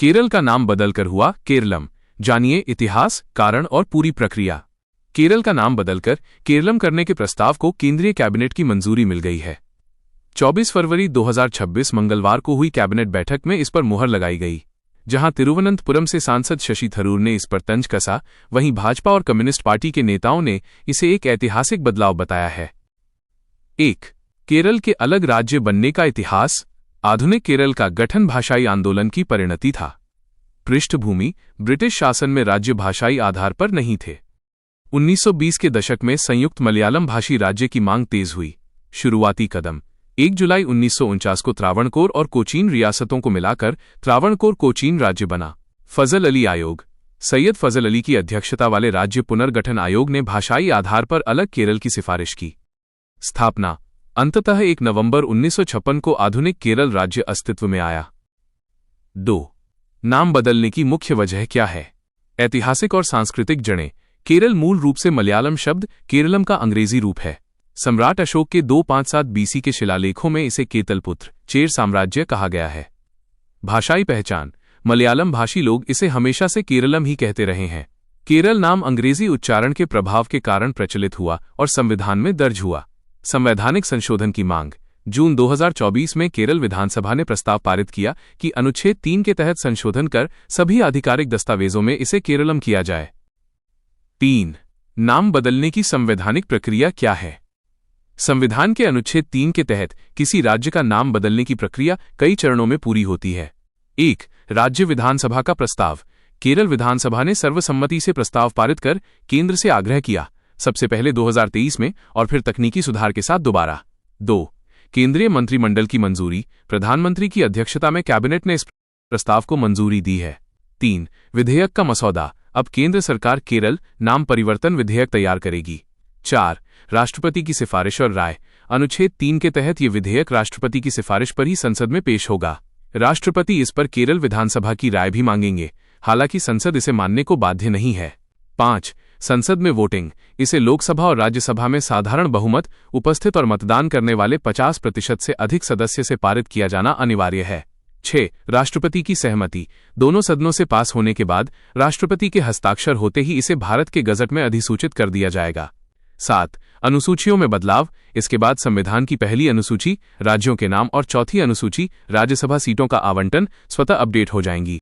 केरल का नाम बदलकर हुआ केरलम। जानिए इतिहास, कारण और पूरी प्रक्रिया। केरल का नाम बदलकर केरलम करने के प्रस्ताव को केंद्रीय कैबिनेट की मंजूरी मिल गई है। 24 फरवरी 2026 मंगलवार को हुई कैबिनेट बैठक में इस पर मुहर लगाई गई। जहां तिरुवनंतपुरम से सांसद शशि थरूर ने इस पर तंज कसा, वहीं भाजपा और कम्युनिस्ट पार्टी के नेताओं ने इसे एक ऐतिहासिक बदलाव बताया है। 1. केरल के अलग राज्य बनने का इतिहास। आधुनिक केरल का गठन भाषाई आंदोलन की परिणति था। पृष्ठभूमि ब्रिटिश शासन में राज्य भाषाई आधार पर नहीं थे। 1920 के दशक में संयुक्त मलयालम भाषी राज्य की मांग तेज हुई। शुरुआती कदम 1 जुलाई 1949 को त्रावणकोर और कोचीन रियासतों को मिलाकर त्रावणकोर कोचीन राज्य बना। फजल अली आयोग। सैयद फजल अली की अध्यक्षता वाले राज्य पुनर्गठन आयोग ने भाषाई आधार पर अलग केरल की सिफारिश की। स्थापना अंततः 1 नवंबर 1956 को आधुनिक केरल राज्य अस्तित्व में आया। 2. नाम बदलने की मुख्य वजह क्या है? ऐतिहासिक और सांस्कृतिक जड़ें। केरल मूल रूप से मलयालम शब्द केरलम का अंग्रेजी रूप है। सम्राट अशोक के 257 बीसी के शिलालेखों में इसे केतलपुत्र चेर साम्राज्य कहा गया है। भाषाई पहचान। मलयालम भाषी लोग इसे हमेशा से केरलम ही कहते रहे हैं। केरल नाम अंग्रेजी उच्चारण के प्रभाव के कारण प्रचलित हुआ और संविधान में दर्ज हुआ। संवैधानिक संशोधन की मांग। जून 2024 में केरल विधानसभा ने प्रस्ताव पारित किया कि अनुच्छेद 3 के तहत संशोधन कर सभी आधिकारिक दस्तावेजों में इसे केरलम किया जाए। 3. नाम बदलने की संवैधानिक प्रक्रिया क्या है? संविधान के अनुच्छेद 3 के तहत किसी राज्य का नाम बदलने की प्रक्रिया कई चरणों में पूरी होती है। 1. राज्य विधानसभा का प्रस्ताव। केरल विधानसभा ने सर्वसम्मति से प्रस्ताव पारित कर केंद्र से आग्रह किया, सबसे पहले 2023 में और फिर तकनीकी सुधार के साथ दोबारा। 2. केंद्रीय मंत्रिमंडल की मंजूरी। प्रधानमंत्री की अध्यक्षता में कैबिनेट ने इस प्रस्ताव को मंजूरी दी है। 3. विधेयक का मसौदा। अब केंद्र सरकार केरल नाम परिवर्तन विधेयक तैयार करेगी। 4. राष्ट्रपति की सिफारिश और राय। अनुच्छेद 3 के तहत ये विधेयक राष्ट्रपति की सिफारिश पर ही संसद में पेश होगा। राष्ट्रपति इस पर केरल विधानसभा की राय भी मांगेंगे, हालांकि संसद इसे मानने को बाध्य नहीं है। 5. संसद में वोटिंग। इसे लोकसभा और राज्यसभा में साधारण बहुमत, उपस्थित और मतदान करने वाले 50% से अधिक सदस्य से पारित किया जाना अनिवार्य है। 6. राष्ट्रपति की सहमति। दोनों सदनों से पास होने के बाद राष्ट्रपति के हस्ताक्षर होते ही इसे भारत के गजट में अधिसूचित कर दिया जाएगा। 7. अनुसूचियों में बदलाव। इसके बाद संविधान की पहली अनुसूची राज्यों के नाम और चौथी अनुसूची राज्यसभा सीटों का आवंटन स्वतः अपडेट हो जाएंगी।